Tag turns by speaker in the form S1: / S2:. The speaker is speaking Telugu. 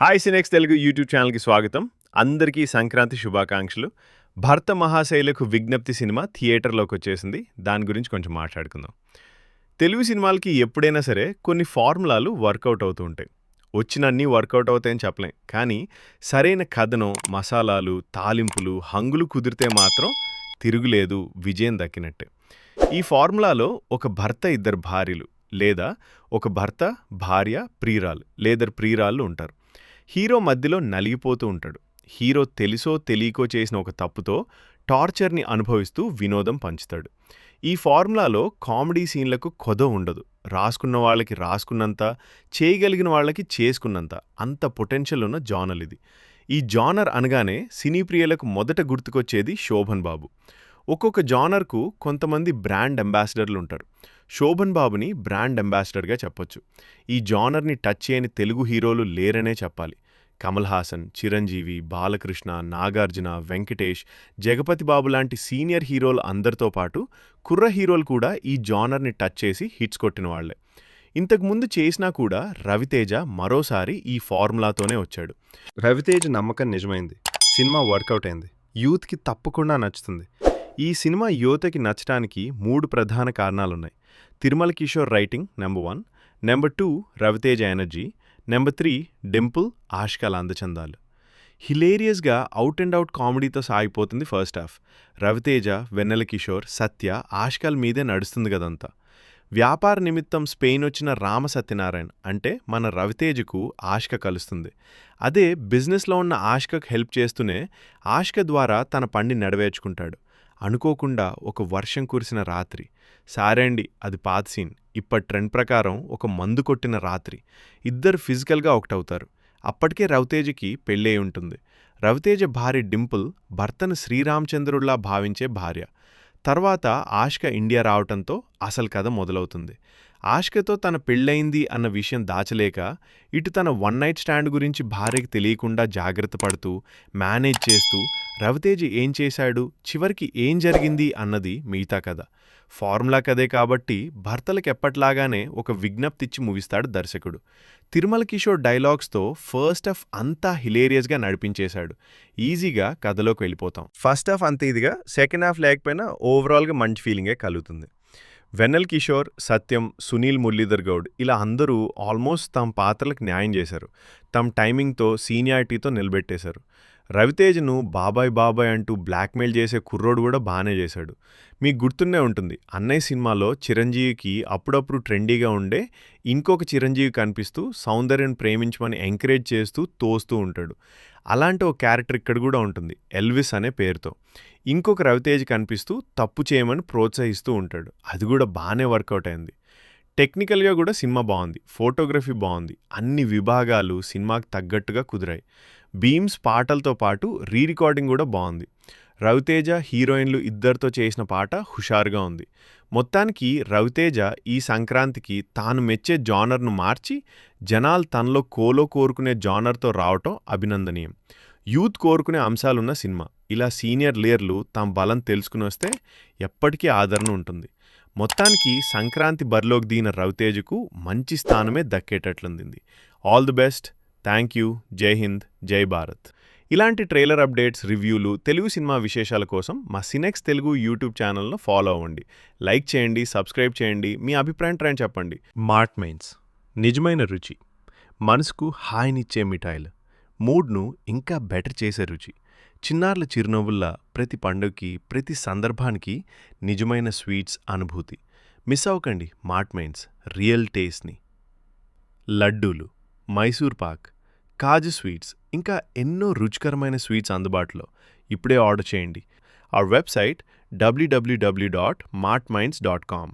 S1: హాయ్ సినెక్స్ తెలుగు యూట్యూబ్ ఛానల్కి స్వాగతం. అందరికీ సంక్రాంతి శుభాకాంక్షలు. భర్త మహాశైలకు విజ్ఞప్తి సినిమా థియేటర్లోకి వచ్చేసింది. దాని గురించి కొంచెం మాట్లాడుకుందాం. తెలుగు సినిమాలకి ఎప్పుడైనా సరే కొన్ని ఫార్ములాలు వర్కౌట్ అవుతూ ఉంటాయి. వచ్చినన్నీ వర్కౌట్ అవుతాయని చెప్పలేం, కానీ సరైన కథనం, మసాలాలు, తాలింపులు, హంగులు కుదిరితే మాత్రం తిరుగులేదు, విజయం దక్కినట్టే. ఈ ఫార్ములాలో ఒక భర్త ఇద్దరు భార్యలు, లేదా ఒక భర్త భార్య ప్రియురాలు లేదా ప్రియురాళ్ళు ఉంటారు. హీరో మధ్యలో నలిగిపోతూ ఉంటాడు. హీరో తెలుసో తెలియకో చేసిన ఒక తప్పుతో టార్చర్ని అనుభవిస్తూ వినోదం పంచుతాడు. ఈ ఫార్ములాలో కామెడీ సీన్లకు కొదవ ఉండదు. రాసుకున్న వాళ్ళకి రాసుకున్నంత, చేయగలిగిన వాళ్ళకి చేసుకున్నంత, అంత పొటెన్షియల్ ఉన్న జానర్ ఇది. ఈ జానర్ అనగానే సినీ ప్రియులకు మొదట గుర్తుకొచ్చేది శోభన్ బాబు. ఒక్కొక్క జానర్కు కొంతమంది బ్రాండ్ అంబాసిడర్లు ఉంటారు. శోభన్ బాబుని బ్రాండ్ అంబాసిడర్గా చెప్పొచ్చు. ఈ జానర్ని టచ్ చేయని తెలుగు హీరోలు లేరనే చెప్పాలి. కమల్ హాసన్, చిరంజీవి, బాలకృష్ణ, నాగార్జున, వెంకటేష్, జగపతి బాబు లాంటి సీనియర్ హీరోలు అందరితో పాటు కుర్ర హీరోలు కూడా ఈ జానర్ని టచ్ చేసి హిట్స్ కొట్టిన వాళ్లే. ఇంతకుముందు చేసినా కూడా రవితేజ మరోసారి ఈ ఫార్ములాతోనే వచ్చాడు.
S2: రవితేజ నమ్మకం నిజమైంది. సినిమా వర్కౌట్ అయింది. యూత్కి తప్పకుండా నచ్చుతుంది.
S1: ఈ సినిమా యువతకి నచ్చడానికి 3 ప్రధాన కారణాలున్నాయి. Tirumala Kishore writing number 1, number 2 Raviteja energy, number 3 Dimple, ఆష్కాల్ అందచందాలు. హిలేరియస్గా అవుట్ అండ్ అవుట్ కామెడీతో సాగిపోతుంది ఫస్ట్ హాఫ్. రవితేజ, వెన్నెల కిషోర్, సత్య, ఆష్కాల్ మీదే నడుస్తుంది కదంతా. వ్యాపార నిమిత్తం స్పెయిన్ వచ్చిన రామ సత్యనారాయణ అంటే మన రవితేజకు ఆష్క కలుస్తుంది. అదే బిజినెస్లో ఉన్న ఆష్కకు హెల్ప్ చేస్తూనే ఆష్క ద్వారా తన పని నెరవేర్చుకుంటాడు. అనుకోకుండా ఒక వర్షం కురిసిన రాత్రి. సారేండి, అది పాత సీన్. ఇప్పటి ట్రెండ్ ప్రకారం ఒక మందు కొట్టిన రాత్రి. ఇద్దరు ఫిజికల్గా ఒకటవుతారు. అప్పటికే రవితేజకి పెళ్ళై ఉంటుంది. రవితేజ భార్య డింపుల్ భర్తను శ్రీరామచంద్రుడిలా భావించే భార్య. తర్వాత ఆష్క ఇండియా రావటంతో అసలు కథ మొదలవుతుంది. ఆష్కతో తన పెళ్ళయింది అన్న విషయం దాచలేక ఇటు తన వన్ నైట్ స్టాండ్ గురించి భార్యకి తెలియకుండా జాగ్రత్త పడుతూ, మేనేజ్ చేస్తూ రవితేజ ఏం చేశాడు, చివరికి ఏం జరిగింది అన్నది మిగతా కథ. ఫార్ములా కథే కాబట్టి భర్తలకు ఎప్పట్లాగానే ఒక విజ్ఞప్తిచ్చి ముగిస్తాడు దర్శకుడు. తిరుమల కిషోర్ డైలాగ్స్తో ఫస్ట్ హాఫ్ అంతా హిలేరియస్గా నడిపించేశాడు. ఈజీగా కథలోకి వెళ్ళిపోతాం.
S2: ఫస్ట్ హాఫ్ అంత ఇదిగా, సెకండ్ హాఫ్ లేకపోయినా ఓవరాల్గా మంచి ఫీలింగే కలుగుతుంది.
S1: వెన్నెల కిషోర్, సత్యం, సునీల్ మురళీధర్ గౌడ్ ఇలా అందరూ ఆల్మోస్ట్ తమ పాత్రలకు న్యాయం చేశారు. తమ టైమింగ్తో, సీనియారిటీతో నిలబెట్టేశారు. రవితేజను బాబాయ్ బాబాయ్ అంటూ బ్లాక్మెయిల్ చేసే కుర్రోడు కూడా బాగానే చేశాడు. మీకు గుర్తున్నే ఉంటుంది, అన్నయ్య సినిమాలో చిరంజీవికి అప్పుడప్పుడు ట్రెండీగా ఉండే ఇంకొక చిరంజీవి కనిపిస్తూ సౌందర్యను ప్రేమించమని ఎంకరేజ్ చేస్తూ తోస్తూ ఉంటాడు. అలాంటి ఒక క్యారెక్టర్ ఇక్కడ కూడా ఉంటుంది, ఎల్విస్ అనే పేరుతో. ఇంకొక రవితేజ కనిపిస్తూ తప్పు చేయమని ప్రోత్సహిస్తూ ఉంటాడు. అది కూడా బాగానే వర్కౌట్ అయింది. టెక్నికల్గా కూడా సినిమా బాగుంది. ఫోటోగ్రఫీ బాగుంది. అన్ని విభాగాలు సినిమాకి తగ్గట్టుగా కుదిరాయి. బీమ్స్, పాటలతో పాటు రీ రికార్డింగ్ కూడా బాగుంది. రవితేజ హీరోయిన్లు ఇద్దరితో చేసిన పాట హుషారుగా ఉంది. మొత్తానికి రవితేజ ఈ సంక్రాంతికి తాను మెచ్చే జానర్ను మార్చి జనాలు తనలో కోరుకునే జానర్తో రావటం అభినందనీయం. యూత్ కోరుకునే అంశాలున్న సినిమా. ఇలా సీనియర్ లేయర్లు తమ బలం తెలుసుకుని వస్తే ఎప్పటికీ ఆదరణ ఉంటుంది. మొత్తానికి సంక్రాంతి బరిలోకి దిగిన రవితేజకు మంచి స్థానమే దక్కేటట్లుంది. All the best. Thank you. జై హింద్, జై భారత్. ఇలాంటి ట్రైలర్ అప్డేట్స్, రివ్యూలు, తెలుగు సినిమా విశేషాల కోసం మా సినెక్స్ తెలుగు యూట్యూబ్ ఛానల్ను ఫాలో అవ్వండి. లైక్ చేయండి, సబ్స్క్రైబ్ చేయండి, మీ అభిప్రాయం ట్రైన్ చెప్పండి.
S2: మార్ట్ మైన్స్, నిజమైన రుచి. మనసుకు హాయినిచ్చే మిఠాయిలు, మూడ్ను ఇంకా బెటర్ చేసే రుచి. చిన్నారుల చిరునవ్వుల్లా ప్రతి పండుగకి, ప్రతి సందర్భానికి నిజమైన స్వీట్స్ అనుభూతి. మిస్ అవ్వకండి మార్ట్ మైన్స్ రియల్ టేస్ట్ని. లడ్డూలు, మైసూర్ పాక్, కాజు స్వీట్స్, ఇంకా ఎన్నో రుచికరమైన స్వీట్స్ అందుబాటులో. ఇప్పుడే ఆర్డర్ చేయండి. Our website www.martminds.com.